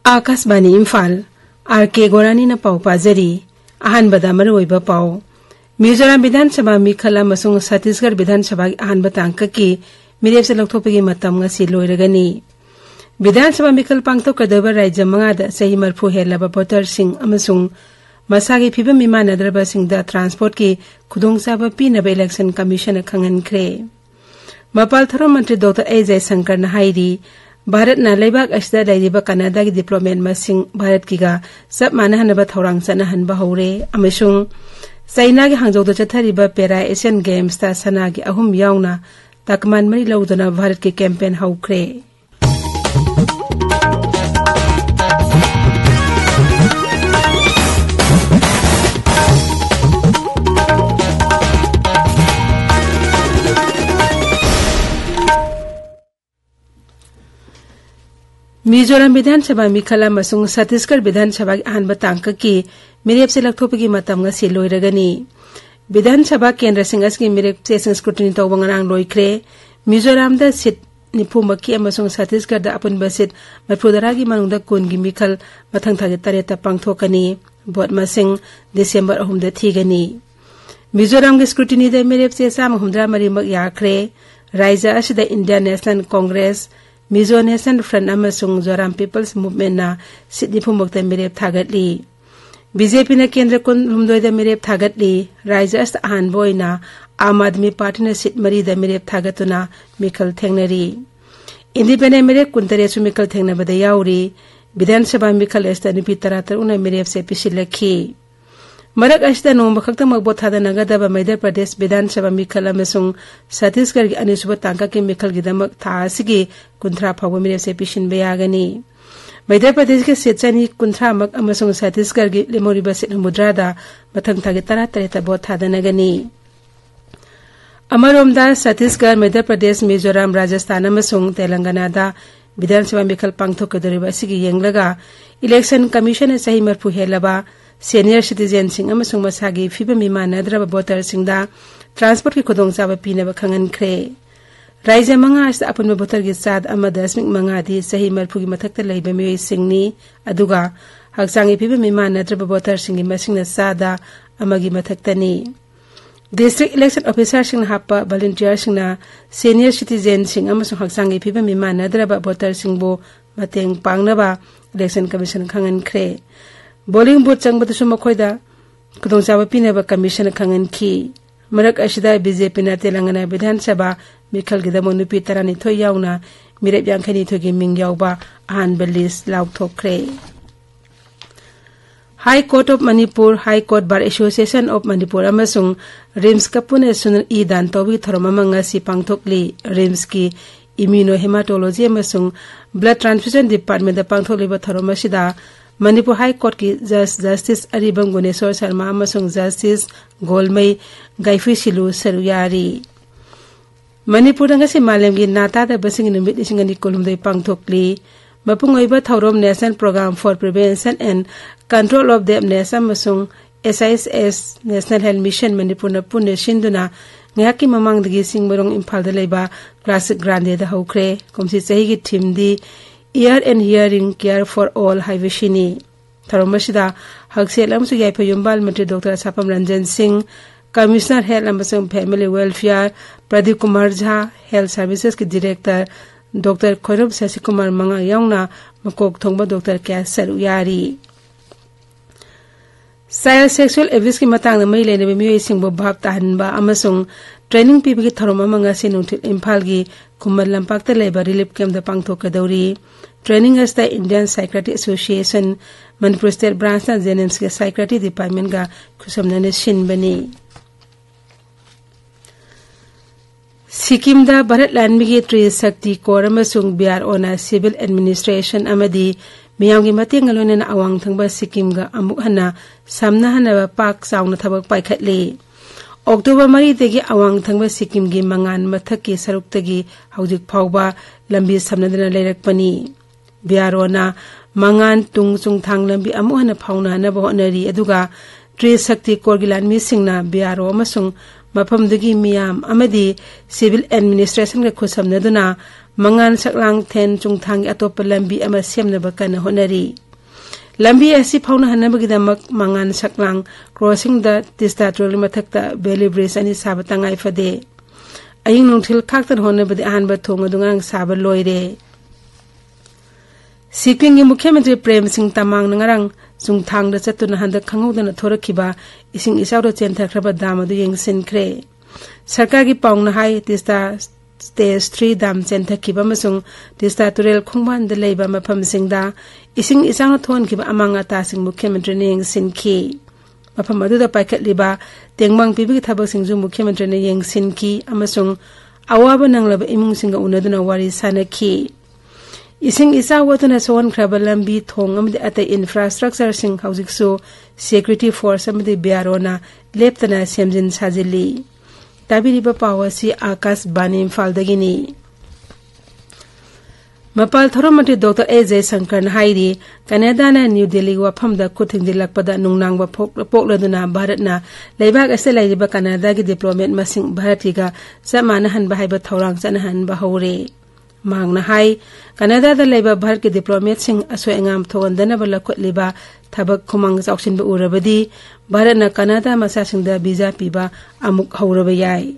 Akashvani Imphal R.K.Gorani na pau pazari ahanbada maruoiba pau Mizoram Bidhan Sabha Mikhala amasung Chhattisgarh Bidhan Sabha ahanba tangka ki mirep se lokthopagi matam ngasi loiragani Bidhan Sabha Mikhal pangthokadaba rajya mangada sahi marphu helaba voter sing amasung masagi phibam imanadraba singda transport ki khudongchaba pinaba election commission khangankhre Mapal Tharo Mantri Dr. A. Jaishankar na hairi Bharat ना लेबाक असिदा लाइरिबा Canada की diplomat मसिंग Bharat कीगा सब मानहनबा थौरांग चनहनबा हौरे अमसुंग China की हांगजौदा चथरिबा पेरा Asian games ता सना की अहुम यावना तकमान मरी लौदना भारत के कैंपेन हौख्रे मिजोरम विधानसभा मिखला मसुंग छत्तीसगढ़ विधानसभा अहनबा तांका की मिरेप से लखथोपगी मतम ngasi लोइरगनी विधानसभा केंद्र सिंगस की मिरेप से स्क्रूटनी तौबंगरांग लोइख्रे मिजोरम दा सीट निफुमकी अमसुंग छत्तीसगढ़ दा अपन बसित मफुदरागी मनुंगदा कुनगी मिखल मथंग थागे तरेता पांगथोकनी भोट मसिंग दिसंबर 9 दा थीगनी मिजोरम के स्क्रूटनी दा मिरेप से साम 13 मक याख्रे राज्य असिदा Indian national congress Mizo nation front अमसुंग जोराम पीपल्स मूवमेंट ना सिडनी फुमक्ता मिरेप थागतली बीजेपी ना केंद्र कुन हुमदोइदा मिरेप थागतली राज्य अस्त आहान बोइना आम आदमी पार्टी ना सिट मरी दा मिरेप थागतुना मिखल थेंगनरी इंडिपेंडेंट मिरेप कुंतरेसु मिखल थेंगनबदा याउरी विधानसभा मिखल एस्ता निपि तरातर उना मिरेप से पिसिलखी मरक असिदा नोंब खक्ता मकबोत थादा नगदबा मध्य प्रदेश विधानसभा मिखल अमसुंग छत्तीसगढ़ की अनिसुब तांका के मिखल गिदमक थासिगी कुंथ्रा फाव मिरेप से पिसिन बेयागनी मध्य प्रदेश के सेचनी कुंथ्रा मक अमसुंग छत्तीसगढ़ की लेमोरिबा सिट मुद्रादा मथंग थागे तरा तरेता बोत थादा नगनी अमरोमदा छत्तीसगढ़ मध्य प्रदेश मिजोरम राजस्थान अमसुंग तेलंगाना दा विधानसभा मिखल पांगथोकदरिबा सिगी येंगलगा इलेक्शन कमीशन सही मरफु हेलबा सीनियर सिटीजन सिंह अमसुंग मसागी फिबम इमानद्रबा वोटर सिंगदा ट्रांसपोर्ट की खुदोंचाबा पीनबा खंगनख्रे राज्य मंगा अस अपन वोटर की साद अमदस्मिक मंगादी सही मरफुगी मथक्ता लैबा मियोय सिंगनी अदुगा हक्सांगी फिबम इमानद्रबा वोटर सिंगी मसिंगना सादा अमगी मथक्तानी डिस्ट्रिक्ट इलेक्शन ऑफिसर सिंह हापा वॉलंटियर सिंगना सीनियर सिटीजन सिंह अमसुंग हक्सांगी फिबम इमानद्रबा वोटर सिंगबो मतेंग पांगनबा इलेक्शन कमीशन खंगनख्रे बोलिंग बूथ चंगबदसु मखोयदा खुदोंचाबा पीनबा कमीशन खंगनखी मरक असिदा बीजेपी ना तेलंगाना विधानसभा मिखल गिदमो नुपी 32 यावना मिरेप 52 गी मिंग यावबा अहानबा लिस्ट लाउथोख्रे high court of Manipur high court bar association of Manipur अमसुंग रिम्स कपुने सुनल ई दान तौबी थरम मंगासी पांगथोकली रिम्स की इम्यूनो हेमाटोलॉजी अमसुंग ब्लड ट्रांसफ्यूजन डिपार्टमेंट दा पांगथोकलिबा थरम असिदा मणिपुर हाई कोर्ट की जस्टिस अरिबम गुनेश्वर शर्मा अमसुंग जस्टिस गोलमई गाइफुसिलु सरुयारी मणिपुर ngasi मालेमगी नातादा बसिंग नुमित 2019 पांगथोकली मपुंग ओइबा थौरम national programme for prevention and control of deafness अमसुंग SIS national health mission Manipur न पुण्य सिंधुना ngaki mamangdagi singborong Imphal da leiba classic grande da hokre komsi chahi gi thim di ear and hearing care for all haivishini tharomashida haksel amsu yai payumbal mantri Dr. Sapam Ranjan Singh Commissioner Health and Family Welfare Priyokumar Health Services ki Director Dr. Khoirab Sasikumar Manga yaungna makok thongba Dr. K. Saruyari Child sexual abuse ki matang na mai lene be miyoy singbo bhab tahanba amasung training pibi ki tharoma manga sinungthil Imphal gi Khummal lampak ta leiba relief camp da pangthokadori training as the Indian Psychiatry Association Manipur State Branch na JNMS ke Psychiatry Department ga khusamna ne shinbani Sikkim da Bharat Lanmigi Tri Shakti Corps amasung BRO na Civil Administration amadi मियांगी मतेंग लोने ना अवांग थंगबा सिक्किम गा अमुक हना सामना हना पाक साउना थबक पाइखतले October 3 देगी अवांग थंगबा सिक्किम गी मंगान मथक की सरुक तगी हौजिक फावबा लंबी समनदना लेरकपनी बियारोना mangan tung chung thang lambi amu hana phauna na bo nari aduga tri sakti korgilan mi singna biaro amasung mafamdagi miyam amadi civil administration ga khusamna duna mangan saklang then chung thang atop lambi ama semna bakana honari lambi asi phauna hanabagi damak mangan saklang crossing the Tista Troli mathakta Valley Bridge ani sabatangai fade aying nungthil khaktan honabadi ahanba thonga dungang saba loire Sikling gi Mukhyamantri Prem Singh Tamang nangarang chungthang da chatuna handa khangudana thorakhiba ising isawro chenthakhraba dam adu yengsin khre sarkar gi paungna hai Tista Stage 3 dam chenthakhiba masung Tista Turel khungban da leiba mafam singda ising isawna thon khiba amanga ta sing Mukhyamantri ne yengsin khi mafam adu da paikhat liba tengmang pibi thabak singju Mukhyamantri ne yengsin khi amasung awaba nanglaba imung singa unaduna wari sanakhi Ising isa watuna son krabalambi thong amdi ata infrastructure sing housing so security force amdi biarona leptana semjin sajili tabiriba pawasi akas bani Imphal dagini Mapal Thoromati Dr. A.J. Shankar hairi Canada na New Delhi wafam da kuthing dilakpada nungnang ba pokladuna Bharat na leibak ase laiba Canada gi diplomat masing Bharatiga samana han bahaiba thorang chanahan ba hore Mangna hai Canada da leiba Bharat ke diplomat sing asoi ngam thogandana bala khotliba thabak khumang chauchin ba urabadi Bharat na Canada masa sing da visa piba amuk hauraba yai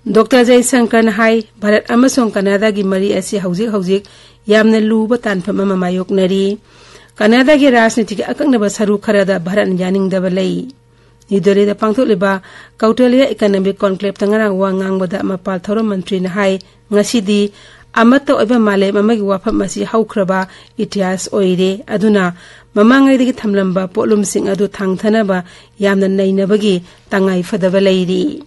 Dr. Jay Shankar hai Bharat amasong Canada gi mari asi hauzik yamna luba tanpham ama mayok nari Canada gi rajniti ki akangna ba saru kharada Bharat yaning da balai Nidore da pangtholiba Kautalya Economic Conclave tangarang wangang bada Mapal Thorom Mantri na hai ngasidi amatta oiba male mamagi wafam masi haukraba itias oire aduna mamangai digi thamlamba polum sing adu thangthana ba yamna nainabagi tangai fadaba leiri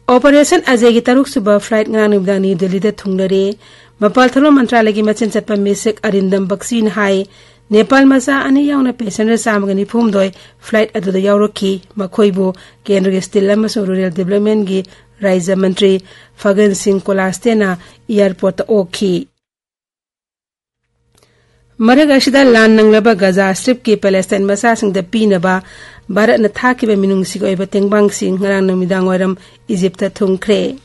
Operation Ajay gi taruk suba flight ngang nibdang New Delhi da thungnare Mapal Thorom Mantralaya gi machin chatpa misek Arindam Baksin hai Nepal masa ani yauna passenger samagani phumdoi flight aduda yaurokhi makhoibu Kendra Steel amasung Rural Development gi Raija Mantri Fagan Singh Kolastena airport okhi Maraga shida lan nanglaba Gaza Strip ki Palestine masa sing da pinaba Bharat na thakiba minung sigoiba tengbang sing ngarang namidang waram Egypt ta thungkhre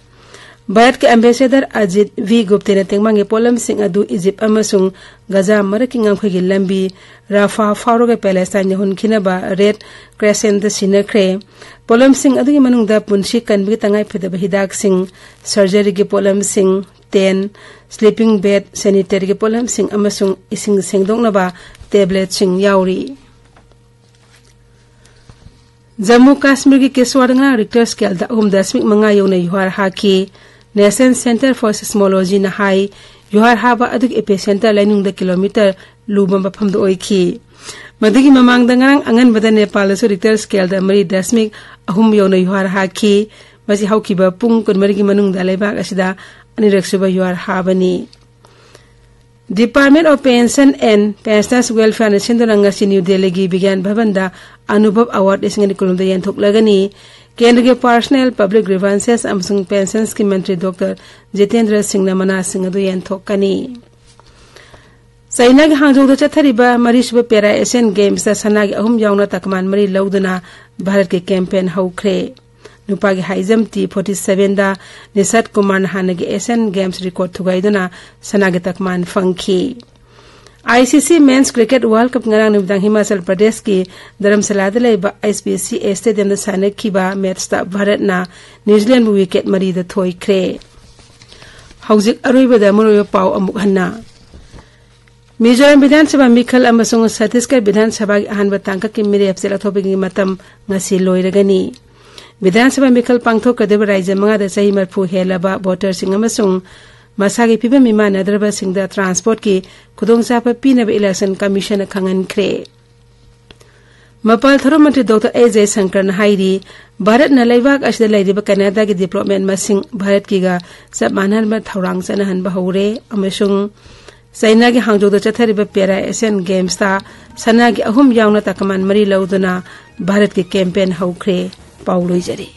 Bharat ke ambassador Ajit V Gupte na tengmangi polam sing adu Egypt amasung Gaza maraking ngangkhoi lambi Rafah Faroga Palestine hun khinaba Red Crescent sinakre polam sing adu gi manungda punshi kanbi tangai phedaba hidak sing surgery gi polam sing 10 sleeping bed sanitary gi polam sing amasung ising sengdoknaba tablet sing yauri Jammu Kashmir gi Keswaranga Richter scale da 9.5 yona yuhar haki National Center for Seismology na hai yuhar haba aduk epicenter lainung da kilometer lubam bafam do oikhi madigi mamang dangarang angan bada Nepal so Richter scale da 3.2 yona yuhar haki masi haukiba pung kunmari gi manung da leibak asida aniraksuba yuhar habani Department of Pension and Pensioners Welfare na sindoranga si New Delhi gi Bigyan Bhavan da Anubhav Award isingani kulumda yanthok lagani Kendra ke Personal Public Grievances amsung Pensions ki Mantri Dr. Jitendra Singh Namana Singh adu yanthok kani Saina gi hangzou da chathariba marisuba Para Asian Games da sanagi ahum yauna takman mari lauduna Bharat ke campaign haukre Nupagi Haizam T47 da Nisat Kumar Hanagi Asian Games record thugaiduna sanagi takman fangki ICC Men's Cricket World Cup ngarang nibdang Himachal Pradesh ki Dharamsala da leiba SPCA Stadium da sanakhiba match ta Bharat na New Zealand bu wicket mari da thoi khre Hauzik aroiba da muroyo pau amuk hanna Mizoram Vidhan Sabha Mikhal amasung Chhattisgarh Vidhan Sabha gi ahanba tangka ki mire apsela thobi matam ngasi loiragani Vidhan Sabha Mikhal pangthok kadeba raija manga da sahi marphu helaba voter sing amasung masagi piba mima nadraba singda transport ki khudong sapa pinaba election commission khangan khre Mapal Thorom Mantri Dr. A.J. Shankar hairi Bharat na leibak asida laidiba Canada ki diplomat masing Bharat ki ga sabmanan ba thorang chanahan ba hore amasung Saina gi hangzou da chathariba Para Asian Games ta sanagi ahum yauna takaman mari lauduna Bharat ki campaign haukre Pauloi jari